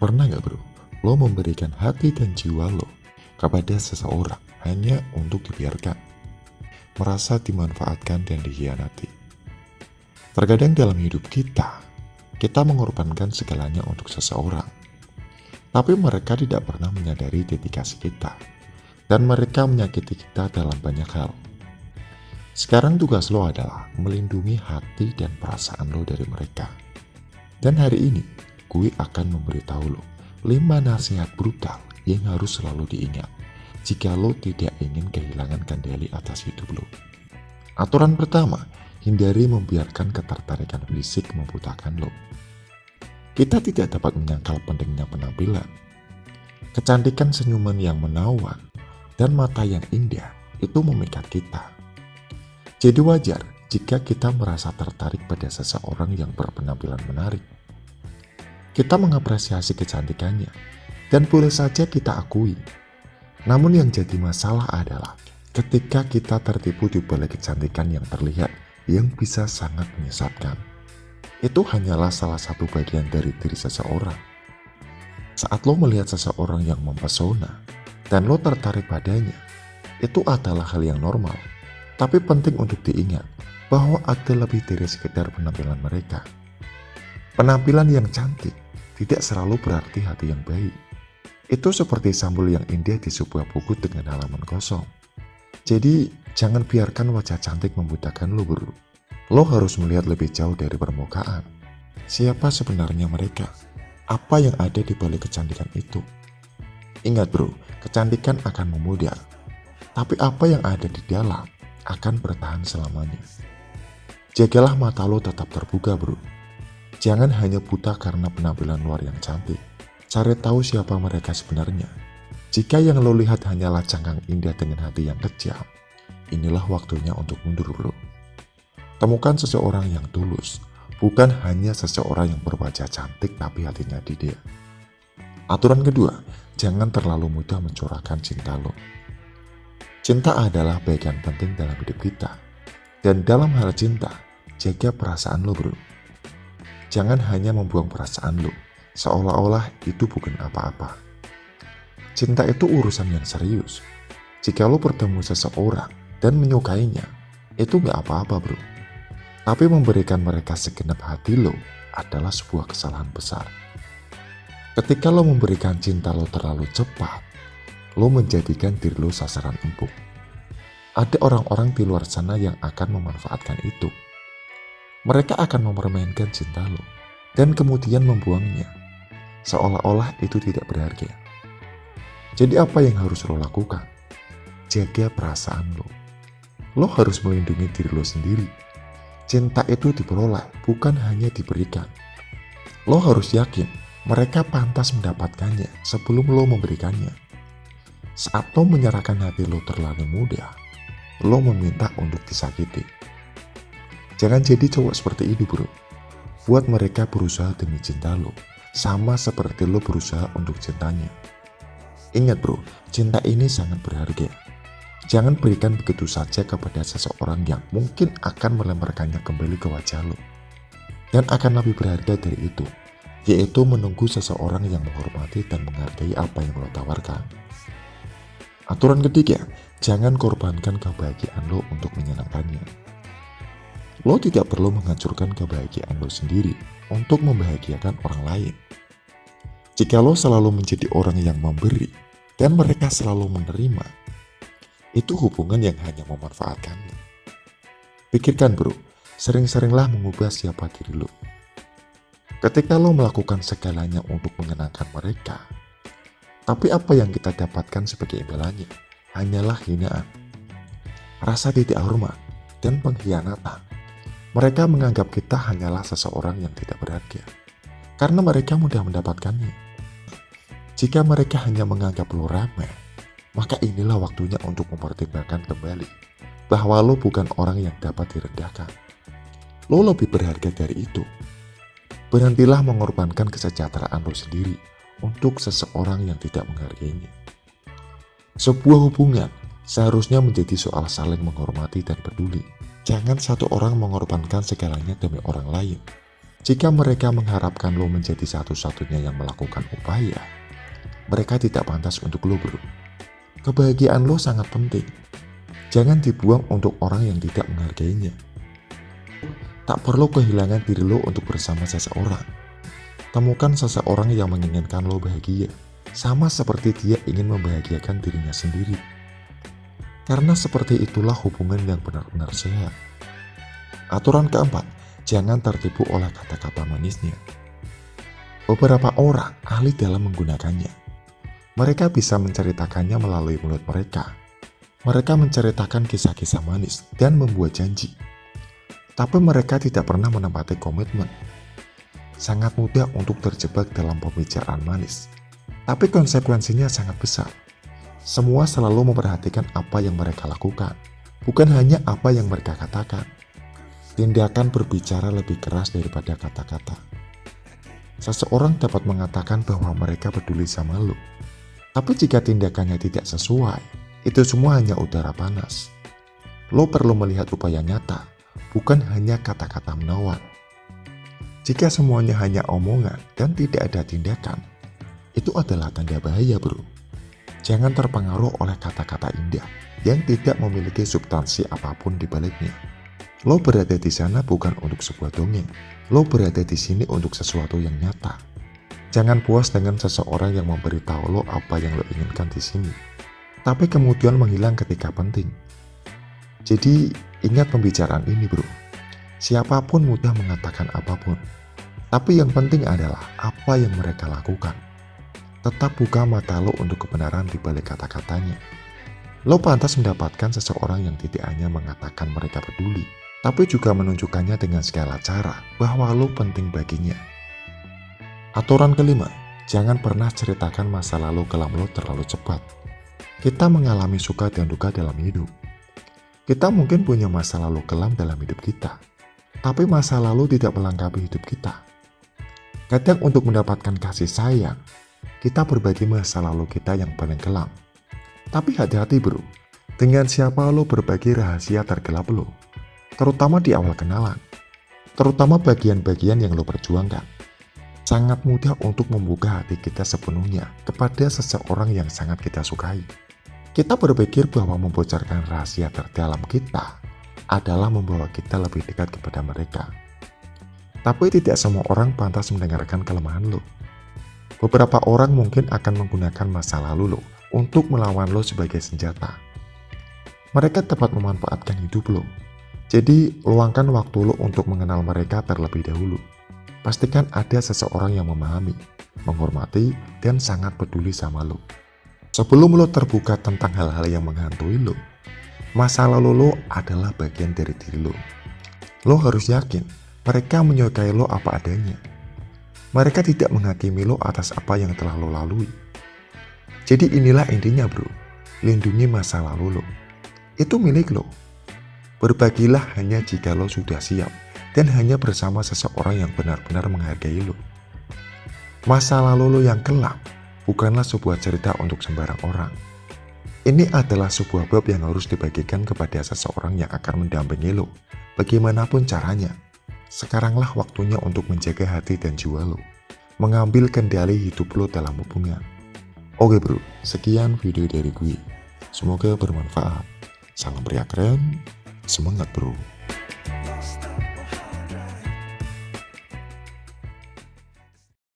Pernah gak bro, lo memberikan hati dan jiwa lo kepada seseorang hanya untuk dibiarkan, merasa dimanfaatkan dan dikhianati? Terkadang dalam hidup kita mengorbankan segalanya untuk seseorang, tapi mereka tidak pernah menyadari dedikasi kita, dan mereka menyakiti kita dalam banyak hal. Sekarang tugas lo adalah melindungi hati dan perasaan lo dari mereka. Dan hari ini, gue akan memberitahu lo 5 nasihat brutal yang harus selalu diingat jika lo tidak ingin kehilangan kendali atas hidup lo. Aturan pertama, hindari membiarkan ketertarikan fisik membutakan lo. Kita tidak dapat menyangkal pentingnya penampilan. Kecantikan senyuman yang menawan dan mata yang indah itu memikat kita. Jadi wajar jika kita merasa tertarik pada seseorang yang berpenampilan menarik. Kita mengapresiasi kecantikannya, dan boleh saja kita akui. Namun yang jadi masalah adalah ketika kita tertipu di balik kecantikan yang terlihat, yang bisa sangat menyesatkan. Itu hanyalah salah satu bagian dari diri seseorang. Saat lo melihat seseorang yang mempesona, dan lo tertarik padanya, itu adalah hal yang normal. Tapi penting untuk diingat bahwa ada lebih dari sekedar penampilan mereka. Penampilan yang cantik tidak selalu berarti hati yang baik. Itu seperti sambal yang indah di sebuah buku dengan halaman kosong. Jadi jangan biarkan wajah cantik membutakan lo bro. Lo harus melihat lebih jauh dari permukaan. Siapa sebenarnya mereka? Apa yang ada di balik kecantikan itu? Ingat bro, kecantikan akan memudar. Tapi apa yang ada di dalam akan bertahan selamanya. Jagalah mata lo tetap terbuka bro. Jangan hanya buta karena penampilan luar yang cantik. Cari tahu siapa mereka sebenarnya. Jika yang lo lihat hanyalah cangkang indah dengan hati yang kejam, inilah waktunya untuk mundur bro. Temukan seseorang yang tulus, bukan hanya seseorang yang berwajah cantik tapi hatinya di dia. Aturan kedua, jangan terlalu mudah mencurahkan cinta lo. Cinta adalah bagian penting dalam hidup kita. Dan dalam hal cinta, jaga perasaan lo bro. Jangan hanya membuang perasaan lo, seolah-olah itu bukan apa-apa. Cinta itu urusan yang serius. Jika lo bertemu seseorang dan menyukainya, itu gak apa-apa bro. Tapi memberikan mereka segenap hati lo adalah sebuah kesalahan besar. Ketika lo memberikan cinta lo terlalu cepat, lo menjadikan diri lo sasaran empuk. Ada orang-orang di luar sana yang akan memanfaatkan itu. Mereka akan mempermainkan cinta lo dan kemudian membuangnya, seolah-olah itu tidak berharga. Jadi apa yang harus lo lakukan? Jaga perasaan lo. Lo harus melindungi diri lo sendiri. Cinta itu diperoleh, bukan hanya diberikan. Lo harus yakin mereka pantas mendapatkannya sebelum lo memberikannya. Saat lo menyerahkan hati lo terlalu mudah, lo meminta untuk disakiti. Jangan jadi cowok seperti itu bro. Buat mereka berusaha demi cinta lo, sama seperti lo berusaha untuk cintanya. Ingat bro, cinta ini sangat berharga. Jangan berikan begitu saja kepada seseorang yang mungkin akan melemparkannya kembali ke wajah lo. Dan akan lebih berharga dari itu, yaitu menunggu seseorang yang menghormati dan menghargai apa yang lo tawarkan. Aturan ketiga, jangan korbankan kebahagiaan lo untuk menyenangkannya. Lo tidak perlu menghancurkan kebahagiaan lo sendiri untuk membahagiakan orang lain. Jika lo selalu menjadi orang yang memberi dan mereka selalu menerima, itu hubungan yang hanya memanfaatkan lo. Pikirkan bro, sering-seringlah mengubah siapa diri lo. Ketika lo melakukan segalanya untuk menyenangkan mereka, tapi apa yang kita dapatkan sebagai imbalannya hanyalah hinaan, rasa tidak hormat, dan pengkhianatan. Mereka menganggap kita hanyalah seseorang yang tidak berharga, karena mereka mudah mendapatkannya. Jika mereka hanya menganggap lo remeh, maka inilah waktunya untuk mempertimbangkan kembali bahwa lo bukan orang yang dapat direndahkan. Lo lebih berharga dari itu. Berhentilah mengorbankan kesejahteraan lo sendiri untuk seseorang yang tidak menghargainya. Sebuah hubungan seharusnya menjadi soal saling menghormati dan peduli. Jangan satu orang mengorbankan segalanya demi orang lain. Jika mereka mengharapkan lo menjadi satu-satunya yang melakukan upaya, mereka tidak pantas untuk lo, bro. Kebahagiaan lo sangat penting. Jangan dibuang untuk orang yang tidak menghargainya. Tak perlu kehilangan diri lo untuk bersama seseorang. Temukan seseorang yang menginginkan lo bahagia, sama seperti dia ingin membahagiakan dirinya sendiri. Karena seperti itulah hubungan yang benar-benar sehat. Aturan keempat, jangan tertipu oleh kata-kata manisnya. Beberapa orang ahli dalam menggunakannya. Mereka bisa menceritakannya melalui mulut mereka. Mereka menceritakan kisah-kisah manis dan membuat janji. Tapi mereka tidak pernah menepati komitmen. Sangat mudah untuk terjebak dalam pembicaraan manis. Tapi konsekuensinya sangat besar. Semua selalu memperhatikan apa yang mereka lakukan, bukan hanya apa yang mereka katakan. Tindakan berbicara lebih keras daripada kata-kata. Seseorang dapat mengatakan bahwa mereka peduli sama lo. Tapi jika tindakannya tidak sesuai, itu semua hanya udara panas. Lo perlu melihat upaya nyata, bukan hanya kata-kata menawan. Jika semuanya hanya omongan dan tidak ada tindakan, itu adalah tanda bahaya, bro. Jangan terpengaruh oleh kata-kata indah yang tidak memiliki substansi apapun di baliknya. Lo berada di sana bukan untuk sebuah dongeng. Lo berada di sini untuk sesuatu yang nyata. Jangan puas dengan seseorang yang memberitahu lo apa yang lo inginkan di sini, tapi kemudian menghilang ketika penting. Jadi ingat pembicaraan ini, bro. Siapapun mudah mengatakan apapun, tapi yang penting adalah apa yang mereka lakukan. Tetap buka mata lo untuk kebenaran di balik kata-katanya. Lo pantas mendapatkan seseorang yang tidak hanya mengatakan mereka peduli, tapi juga menunjukkannya dengan segala cara bahwa lo penting baginya. Aturan kelima, jangan pernah ceritakan masa lalu kelam lo terlalu cepat. Kita mengalami suka dan duka dalam hidup. Kita mungkin punya masa lalu kelam dalam hidup kita, tapi masa lalu tidak melengkapi hidup kita. Kadang untuk mendapatkan kasih sayang, kita berbagi masa lalu kita yang paling kelam. Tapi hati-hati, bro, dengan siapa lo berbagi rahasia tergelap lo, terutama di awal kenalan, terutama bagian-bagian yang lo perjuangkan. Sangat mudah untuk membuka hati kita sepenuhnya kepada seseorang yang sangat kita sukai. Kita berpikir bahwa membocorkan rahasia terdalam kita adalah membawa kita lebih dekat kepada mereka. Tapi tidak semua orang pantas mendengarkan kelemahan lo. Beberapa orang mungkin akan menggunakan masa lalu lo untuk melawan lo sebagai senjata. Mereka tepat memanfaatkan hidup lo. Jadi, luangkan waktu lo untuk mengenal mereka terlebih dahulu. Pastikan ada seseorang yang memahami, menghormati, dan sangat peduli sama lo. Sebelum lo terbuka tentang hal-hal yang menghantui lo, masa lalu lo adalah bagian dari diri lo. Lo harus yakin mereka menyukai lo apa adanya. Mereka tidak menghakimi lo atas apa yang telah lo lalui. Jadi inilah intinya, bro. Lindungi masa lalu lo. Itu milik lo. Berbagilah hanya jika lo sudah siap dan hanya bersama seseorang yang benar-benar menghargai lo. Masa lalu lo yang kelam bukanlah sebuah cerita untuk sembarang orang. Ini adalah sebuah bab yang harus dibagikan kepada seseorang yang akan mendampingi lo, bagaimanapun caranya. Sekaranglah waktunya untuk menjaga hati dan jiwa lo, mengambil kendali hidup lo dalam hubungan. Oke, bro, sekian video dari gue. Semoga bermanfaat. Salam pria keren, semangat, bro.